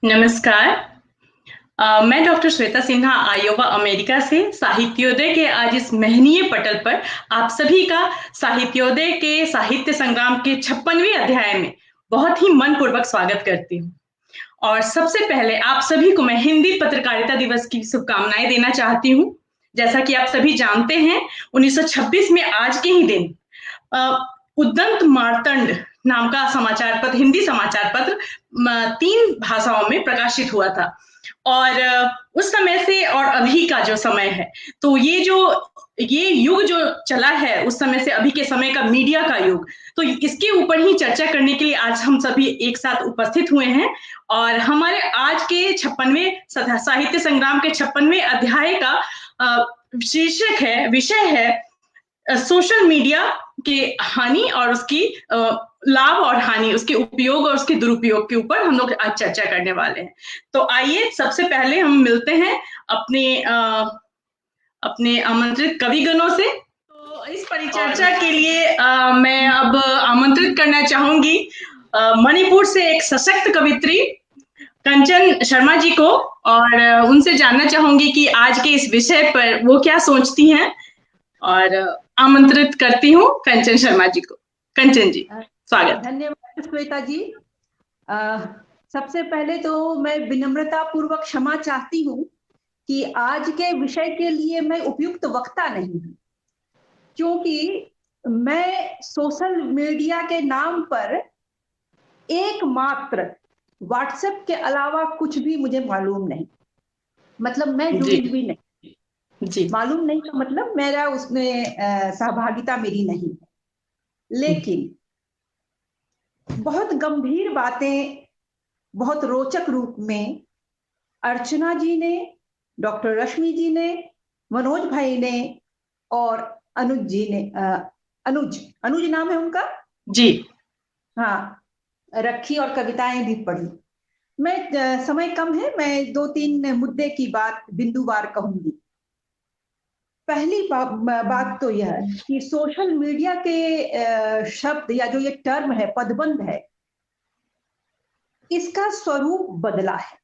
नमस्कार। मैं doctor Shweta Sinha Iowa America से साहित्योदय के आज इस महनीय पटल पर आप सभी का साहित्योदय के साहित्य संग्राम के 56वें अध्याय में बहुत ही मनपूर्वक स्वागत करती हूँ। और सबसे पहले आप सभी को मैं हिंदी पत्रकारिता दिवस की शुभकामनाएं देना चाहती हूँ। जैसा कि आप सभी जानते हैं, 1926 में आज के ही दिन उद्दंत मार्तंड नाम का समाचार पत्र, हिंदी समाचार पत्र 3 भाषाओं में प्रकाशित हुआ था। और उस समय से और अभी का जो समय है, तो ये युग जो चला है उस समय से अभी के समय का मीडिया का युग, तो इसके ऊपर ही चर्चा करने के लिए आज हम सभी एक साथ उपस्थित हुए हैं। और हमारे आज के 56वें साहित्य संग्राम के 56वें अध्याय का विषय है सोशल मीडिया के हानि और उसकी लाभ और हानि, उसके उपयोग और उसके दुरुपयोग के ऊपर हम लोग आज चर्चा करने वाले हैं। तो आइए सबसे पहले हम मिलते हैं अपने आमंत्रित कविगणों से। तो इस परिचर्चा के लिए मैं अब आमंत्रित करना चाहूंगी मणिपुर से एक सशक्त कवित्री कंचन शर्मा जी को, और उनसे जानना चाहूंगी कि आज के इस विषय पर वो क्या सोचती हैं। और आमंत्रित करती हूँ कंचन शर्मा जी को। कंचन जी, स्वागत। धन्यवाद श्वेता जी। सबसे पहले तो मैं विनम्रता पूर्वक क्षमा चाहती हूँ कि आज के विषय के लिए मैं उपयुक्त वक्ता नहीं हूँ, क्योंकि मैं सोशल मीडिया के नाम पर एकमात्र व्हाट्सएप के अलावा कुछ भी मुझे मालूम नहीं। मतलब मैं जुड़ी हुई नहीं जी। मालूम नहीं का मतलब मेरा उसमें सहभागिता मेरी नहीं है, लेकिन बहुत गंभीर बातें बहुत रोचक रूप में अर्चना जी ने, डॉक्टर रश्मि जी ने, मनोज भाई ने और अनुज जी ने, अनुज नाम है उनका जी, हाँ, रखी और कविताएं भी पढ़ी। मैं समय कम है, मैं 2-3 मुद्दे की बात बिंदुवार कहूंगी। पहली बात तो यह है कि सोशल मीडिया के शब्द या जो ये टर्म है, पदबंध है, इसका स्वरूप बदला है।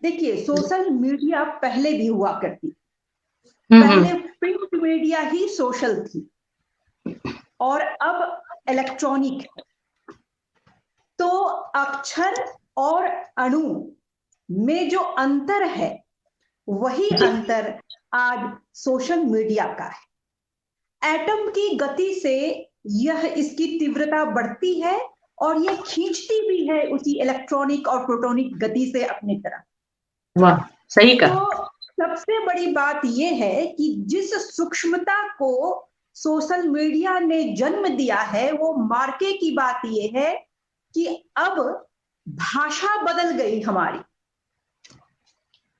देखिए, सोशल मीडिया पहले भी हुआ करती, पहले प्रिंट मीडिया ही सोशल थी और अब इलेक्ट्रॉनिक है। तो अक्षर और अणु में जो अंतर है, वही अंतर आज सोशल मीडिया का है। एटम की गति से यह इसकी तीव्रता बढ़ती है और यह खींचती भी है उसी इलेक्ट्रॉनिक और प्रोटॉनिक गति से अपनी तरफ। वाह, सही कहा। तो सबसे बड़ी बात यह है कि जिस सूक्ष्मता को सोशल मीडिया ने जन्म दिया है, वो मार्के की बात यह है कि अब भाषा बदल गई हमारी।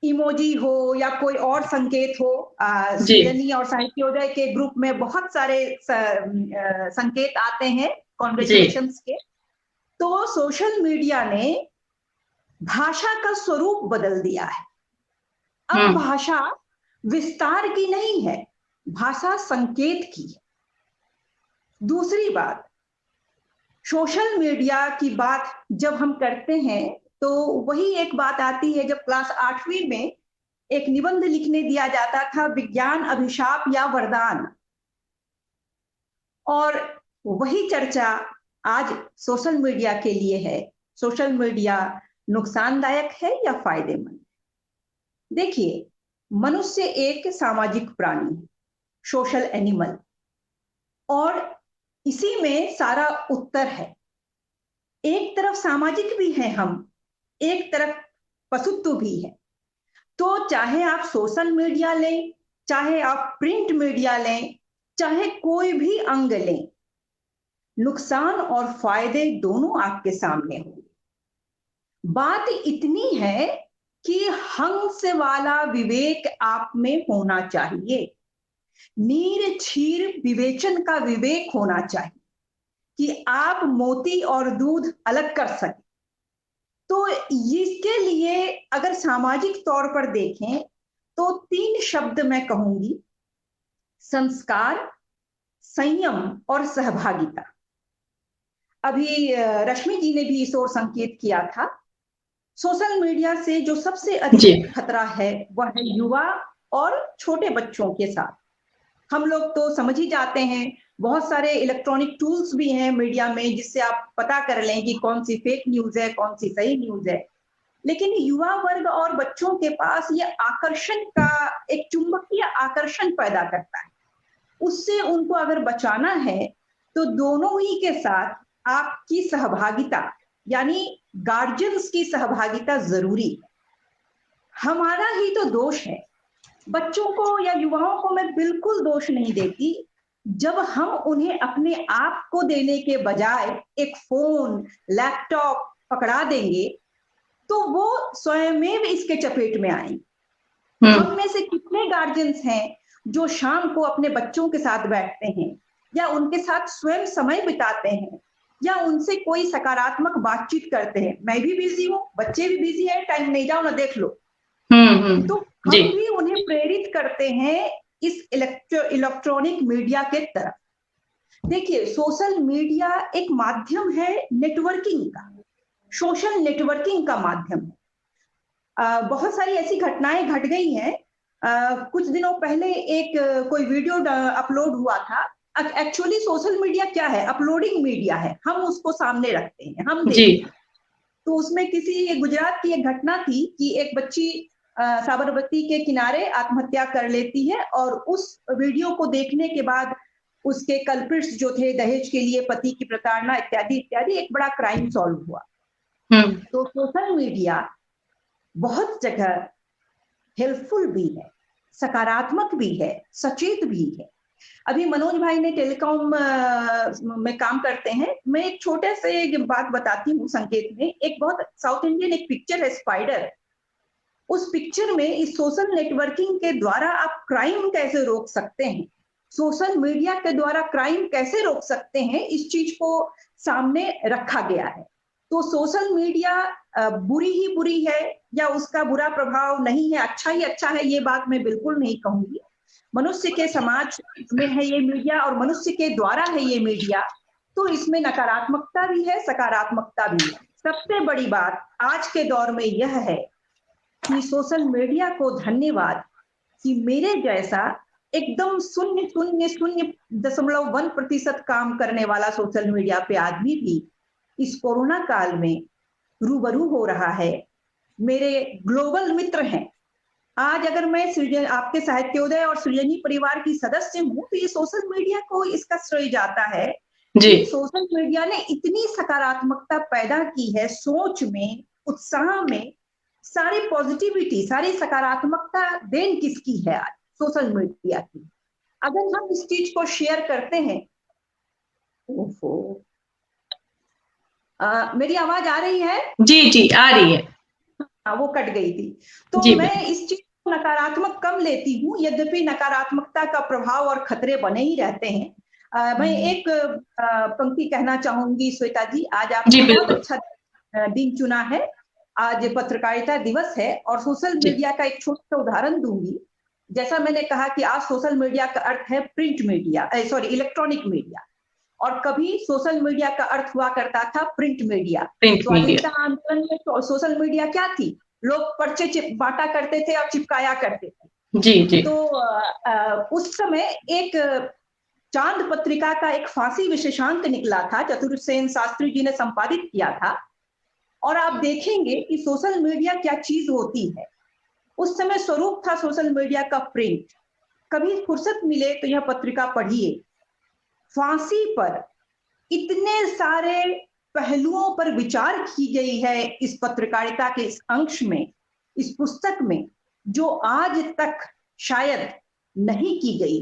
इमोजी हो या कोई और संकेत हो, सृजनी और साहित्योदय के ग्रुप में बहुत सारे संकेत आते हैं कॉन्ग्रेचुलेशंस के। तो सोशल मीडिया ने भाषा का स्वरूप बदल दिया है। अब भाषा विस्तार की नहीं है, भाषा संकेत की है। दूसरी बात, सोशल मीडिया की बात जब हम करते हैं तो वही एक बात आती है, जब क्लास 8वीं में एक निबंध लिखने दिया जाता था, विज्ञान अभिशाप या वरदान, और वही चर्चा आज सोशल मीडिया के लिए है। सोशल मीडिया नुकसानदायक है या फायदेमंद? देखिए, मनुष्य एक सामाजिक प्राणी है, सोशल एनिमल, और इसी में सारा उत्तर है। एक तरफ सामाजिक भी हैं हम, एक तरफ पशुत्व भी है। तो चाहे आप सोशल मीडिया लें, चाहे आप प्रिंट मीडिया लें, चाहे कोई भी अंग लें, नुकसान और फायदे दोनों आपके सामने होंगे। बात इतनी है कि हंस वाला विवेक आप में होना चाहिए, नीर क्षीर विवेचन का विवेक होना चाहिए कि आप मोती और दूध अलग कर सकें। तो इसके लिए अगर सामाजिक तौर पर देखें तो 3 शब्द मैं कहूंगी: संस्कार, संयम और सहभागिता। अभी रश्मि जी ने भी इस ओर संकेत किया था। सोशल मीडिया से जो सबसे जी अधिक खतरा है वह है युवा और छोटे बच्चों के साथ। हम लोग तो समझ ही जाते हैं, बहुत सारे इलेक्ट्रॉनिक टूल्स भी हैं मीडिया में जिससे आप पता कर लें कि कौन सी फेक न्यूज है, कौन सी सही न्यूज है। लेकिन युवा वर्ग और बच्चों के पास ये आकर्षण का एक चुंबकीय आकर्षण पैदा करता है। उससे उनको अगर बचाना है तो दोनों ही के साथ आपकी सहभागिता, यानी गार्जियंस की सहभागिता जरूरी है। हमारा ही तो दोष है। बच्चों को या युवाओं को मैं बिल्कुल दोष नहीं देती। जब हम उन्हें अपने आप को देने के बजाय एक फोन, लैपटॉप पकड़ा देंगे तो वो स्वयमेव इसके चपेट में आएंगे। हम में से कितने गार्जियंस हैं जो शाम को अपने बच्चों के साथ बैठते हैं या उनके साथ स्वयं समय बिताते हैं या उनसे कोई सकारात्मक बातचीत करते हैं। मैं भी बिजी हूँ, बच्चे भी बिजी है, टाइम नहीं, जाओ ना देख लो। तो हम जी भी उन्हें प्रेरित करते हैं इस इलेक्ट्रॉनिक मीडिया के तरफ। देखिए, सोशल मीडिया एक माध्यम है नेटवर्किंग का, सोशल नेटवर्किंग का माध्यम है। बहुत सारी ऐसी घटनाएं घट गई हैं। कुछ दिनों पहले एक कोई वीडियो अपलोड हुआ था। एक्चुअली सोशल मीडिया क्या है? अपलोडिंग मीडिया है। हम उसको सामने रखते हैं, हम देखते हैं। तो उसमें किसी गुजरात की एक घटना थी कि एक बच्ची साबरमती के किनारे आत्महत्या कर लेती है और उस वीडियो को देखने के बाद उसके कल्प्रिट्स जो थे, दहेज के लिए पति की प्रताड़ना इत्यादि इत्यादि, एक बड़ा क्राइम सॉल्व हुआ। तो सोशल मीडिया बहुत जगह हेल्पफुल भी है, सकारात्मक भी है, सचेत भी है। अभी मनोज भाई ने टेलीकॉम में काम करते हैं। मैं एक छोटे से बात बताती हूँ संकेत में। एक बहुत साउथ इंडियन एक पिक्चर है स्पाइडर। उस पिक्चर में इस सोशल नेटवर्किंग के द्वारा आप क्राइम कैसे रोक सकते हैं, सोशल मीडिया के द्वारा क्राइम कैसे रोक सकते हैं, इस चीज को सामने रखा गया है। तो सोशल मीडिया बुरी ही बुरी है या उसका बुरा प्रभाव नहीं है, अच्छा ही अच्छा है, ये बात मैं बिल्कुल नहीं कहूंगी। मनुष्य के समाज में है ये मीडिया और मनुष्य के द्वारा है ये मीडिया, तो इसमें नकारात्मकता भी है, सकारात्मकता भी है। सबसे बड़ी बात आज के दौर में यह है कि सोशल मीडिया को धन्यवाद कि मेरे जैसा एकदम 0.001% काम करने वाला सोशल मीडिया पे आदमी भी इस कोरोना काल में रूबरू हो रहा है। मेरे ग्लोबल मित्र हैं। आज अगर मैं आपके साहित्योदय और सृजनी परिवार की सदस्य हूं तो ये सोशल मीडिया को इसका श्रेय जाता है कि सोशल मीडिया ने इतनी सकारात्मकता पैदा की है, सोच में, उत्साह में, सारी पॉजिटिविटी, सारी सकारात्मकता देन किसकी है? आज सोशल मीडिया की। अगर हम इस चीज को शेयर करते हैं, मेरी आवाज आ रही है? जी आ रही है। वो कट गई थी। तो मैं इस चीज को नकारात्मक कम लेती हूँ, यद्यपि नकारात्मकता का प्रभाव और खतरे बने ही रहते हैं। मैं एक पंक्ति कहना चाहूंगी श्वेता जी, आज आपने बहुत अच्छा दिन चुना है। आज पत्रकारिता दिवस है और सोशल मीडिया का एक छोटा सा उदाहरण दूंगी। जैसा मैंने कहा कि आज सोशल मीडिया का अर्थ है print media, sorry electronic media, और कभी सोशल मीडिया का अर्थ हुआ करता था प्रिंट मीडिया। स्वाधीनता आंदोलन में सोशल मीडिया क्या थी? लोग पर्चे बांटा करते थे और चिपकाया करते थे। जी। तो उस समय एक चांद पत्रिका का एक फांसी विशेषांक निकला था, चतुर्सेन शास्त्री जी ने संपादित किया था। और आप देखेंगे कि सोशल मीडिया क्या चीज होती है। उस समय स्वरूप था सोशल मीडिया का प्रिंट। कभी फुर्सत मिले तो यह पत्रिका पढ़िए। फांसी पर इतने सारे पहलुओं पर विचार की गई है इस पत्रकारिता के इस अंश में, इस पुस्तक में, जो आज तक शायद नहीं की गई।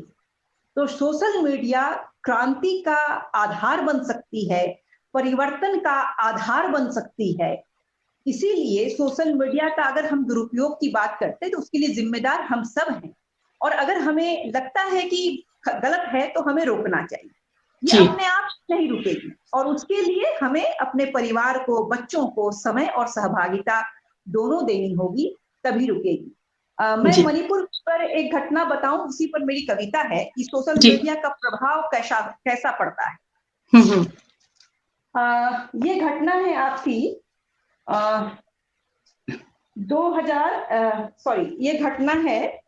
तो सोशल मीडिया क्रांति का आधार बन सकती है, परिवर्तन का आधार बन सकती है। इसीलिए सोशल मीडिया का अगर हम दुरुपयोग की बात करते हैं तो उसके लिए जिम्मेदार हम सब हैं। और अगर हमें लगता है कि गलत है तो हमें रोकना चाहिए। ये अपने आप नहीं रुकेगी और उसके लिए हमें अपने परिवार को, बच्चों को समय और सहभागिता दोनों देनी होगी, तभी रुकेगी। मैं जी मणिपुर पर एक घटना बताऊं, उसी पर मेरी कविता है कि सोशल जी। मीडिया का प्रभाव कैसा कैसा पड़ता है। हम्म। ये घटना है आपकी 2000 सॉरी, ये घटना है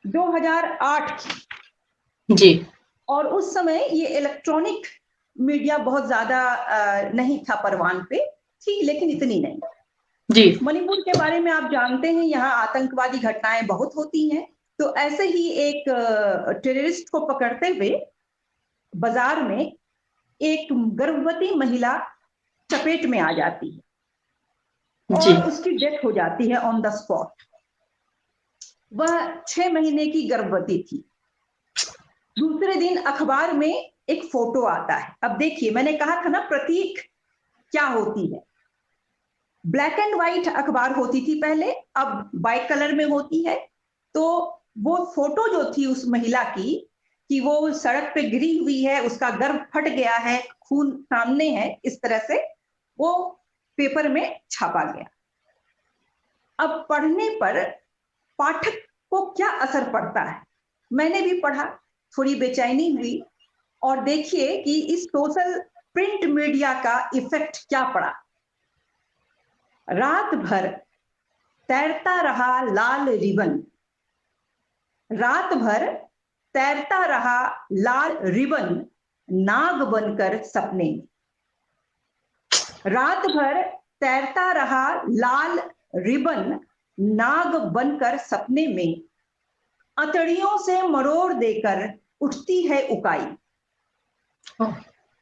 2008 की। जी और उस समय ये इलेक्ट्रॉनिक मीडिया बहुत ज्यादा नहीं था, परवान पे थी लेकिन इतनी नहीं। जी मणिपुर के बारे में आप जानते हैं, यहाँ आतंकवादी घटनाएं बहुत होती हैं। तो ऐसे ही एक टेररिस्ट को पकड़ते हुए बाजार में एक गर्भवती महिला चपेट में आ जाती है जी। और उसकी डेथ हो जाती है ऑन द स्पॉट। वह 6 महीने की गर्भवती थी। दूसरे दिन अखबार में एक फोटो आता है। अब देखिए, मैंने कहा था ना प्रतीक क्या होती है। ब्लैक एंड व्हाइट अखबार होती थी पहले, अब बाई कलर में होती है। तो वो फोटो जो थी उस महिला की, कि वो सड़क पे गिरी हुई है, उसका गर्भ फट गया है, खून सामने है, इस तरह से वो पेपर में छापा गया। अब पढ़ने पर पाठक को क्या असर पड़ता है, मैंने भी पढ़ा, थोड़ी बेचैनी हुई। और देखिए कि इस सोशल प्रिंट मीडिया का इफेक्ट क्या पड़ा। रात भर तैरता रहा लाल रिबन, रात भर तैरता रहा लाल रिबन, नाग बनकर सपने में। रात भर तैरता रहा लाल रिबन, नाग बनकर सपने में। अतड़ियों से मरोड़ देकर उठती है उकाई,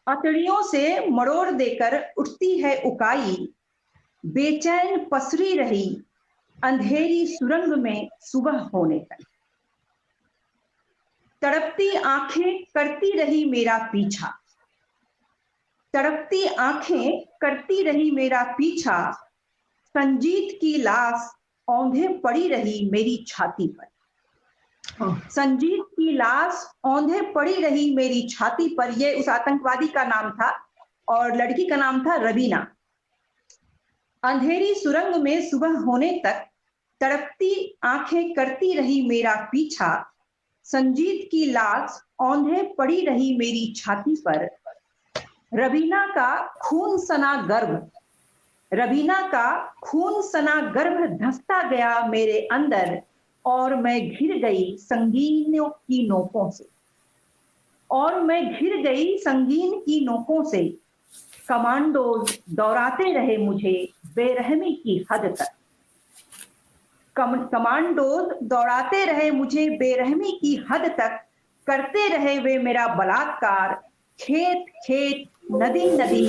अतड़ियों से मरोड़ देकर उठती है उकाई। बेचैन पसरी रही अंधेरी सुरंग में सुबह होने तक। तड़पती आंखें करती रही मेरा पीछा, तड़पती आंखें करती रही मेरा पीछा। संजीत की लाश औंधे पड़ी रही मेरी छाती पर, संजीत की लाश औंधे पड़ी रही मेरी छाती पर। यह उस आतंकवादी का नाम था और लड़की का नाम था रवीना। अंधेरी सुरंग में सुबह होने तक तड़पती आंखें करती रही मेरा पीछा। संजीत की लाश औंधे पड़ी रही मेरी छाती पर। रवीना का खून सना गर्भ, रवीना का खून सना गर्भ धंसता गया मेरे अंदर, और मैं घिर गई संगीनों की नोकों से, और मैं घिर गई संगीन की नोकों से। कमांडोज दौड़ाते रहे मुझे बेरहमी की हद तक, कमांडोज दौड़ाते रहे मुझे बेरहमी की हद तक। करते रहे वे मेरा बलात्कार, खेत खेत नदी नदी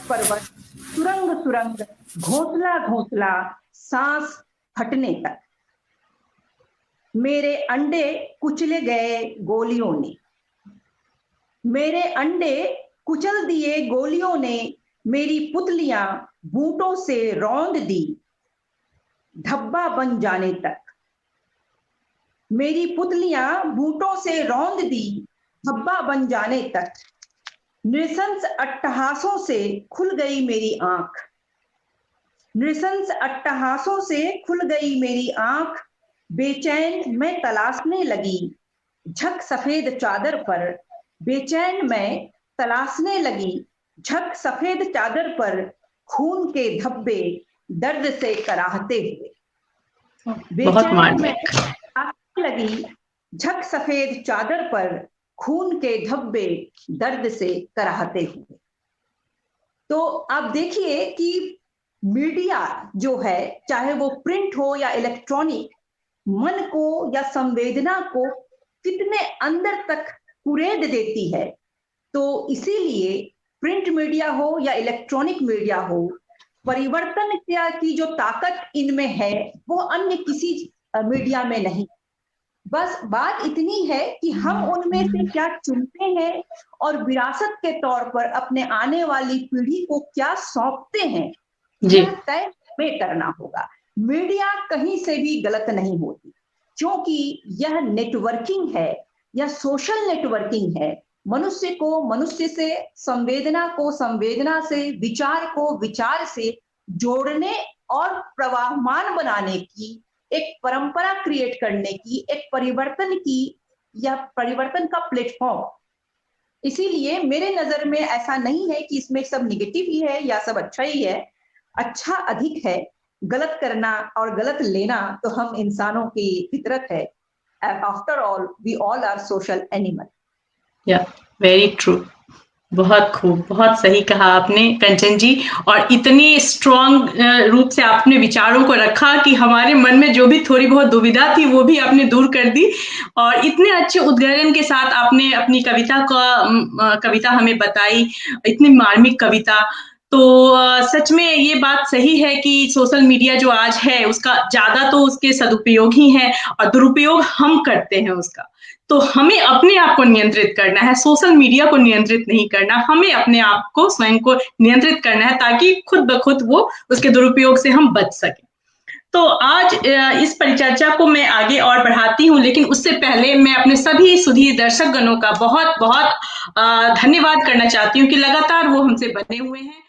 पर्वत सुरंग सुरंग, घोंसला घोंसला, सांस फटने तक। मेरे अंडे कुचले गए गोलियों ने, मेरे अंडे कुचल दिए गोलियों ने। मेरी पुतलियां बूटों से रौंद दी धब्बा बन जाने तक, मेरी पुतलियां बूटों से रौंद दी धब्बा बन जाने तक। नृशंस अट्टहासों से खुल गई मेरी आंख, नृशंस अट्टहासों से खुल गई मेरी आंख। बेचैन मैं तलाशने लगी झक सफेद चादर पर, बेचैन मैं तलाशने लगी झक सफेद चादर पर। खून के धब्बे दर्द से कराहते हुए, बहुत बेचैन मैं मार्मिक। तलाशने लगी झक सफेद चादर पर, खून के धब्बे दर्द से कराहते हुए। तो आप देखिए कि मीडिया जो है, चाहे वो प्रिंट हो या इलेक्ट्रॉनिक, मन को या संवेदना को कितने अंदर तक कुरेद देती है। तो इसीलिए प्रिंट मीडिया हो या इलेक्ट्रॉनिक मीडिया हो, परिवर्तन की जो ताकत इनमें है वो अन्य किसी मीडिया में नहीं। बस बात इतनी है कि हम उनमें से क्या चुनते हैं और विरासत के तौर पर अपने आने वाली पीढ़ी को क्या सौंपते हैं, जी यह तय हमें करना होगा। मीडिया कहीं से भी गलत नहीं होती, क्योंकि यह नेटवर्किंग है, यह सोशल नेटवर्किंग है। मनुष्य को मनुष्य से, संवेदना को संवेदना से, विचार को विचार से जोड़ने और प्रवाहमान बनाने की, एक परंपरा क्रिएट करने की, एक परिवर्तन की या परिवर्तन का प्लेटफॉर्म। इसीलिए मेरे नजर में ऐसा नहीं है कि इसमें सब निगेटिव ही है या सब अच्छा ही है। अच्छा अधिक है, गलत करना और गलत लेना तो हम इंसानों की फितरत है। After all we all are social animal. Yeah very true. बहुत खूब, बहुत सही कहा आपने कंचन जी। और इतनी स्ट्रॉन्ग रूप से आपने विचारों को रखा कि हमारे मन में जो भी थोड़ी बहुत दुविधा थी वो भी आपने दूर कर दी। और इतने अच्छे उद्गरण के साथ आपने अपनी कविता हमें बताई, इतनी मार्मिक कविता। तो सच में ये बात सही है कि सोशल मीडिया जो आज है उसका ज्यादा तो उसके सदुपयोग ही है और दुरुपयोग हम करते हैं उसका। तो हमें अपने आप को नियंत्रित करना है, सोशल मीडिया को नियंत्रित नहीं करना, हमें अपने आप को स्वयं को नियंत्रित करना है ताकि खुद ब खुद वो उसके दुरुपयोग से हम बच सकें। तो आज इस परिचर्चा को मैं आगे और बढ़ाती हूँ, लेकिन उससे पहले मैं अपने सभी सुधी दर्शक गणों का बहुत बहुत धन्यवाद करना चाहती हूँ कि लगातार वो हमसे बने हुए हैं।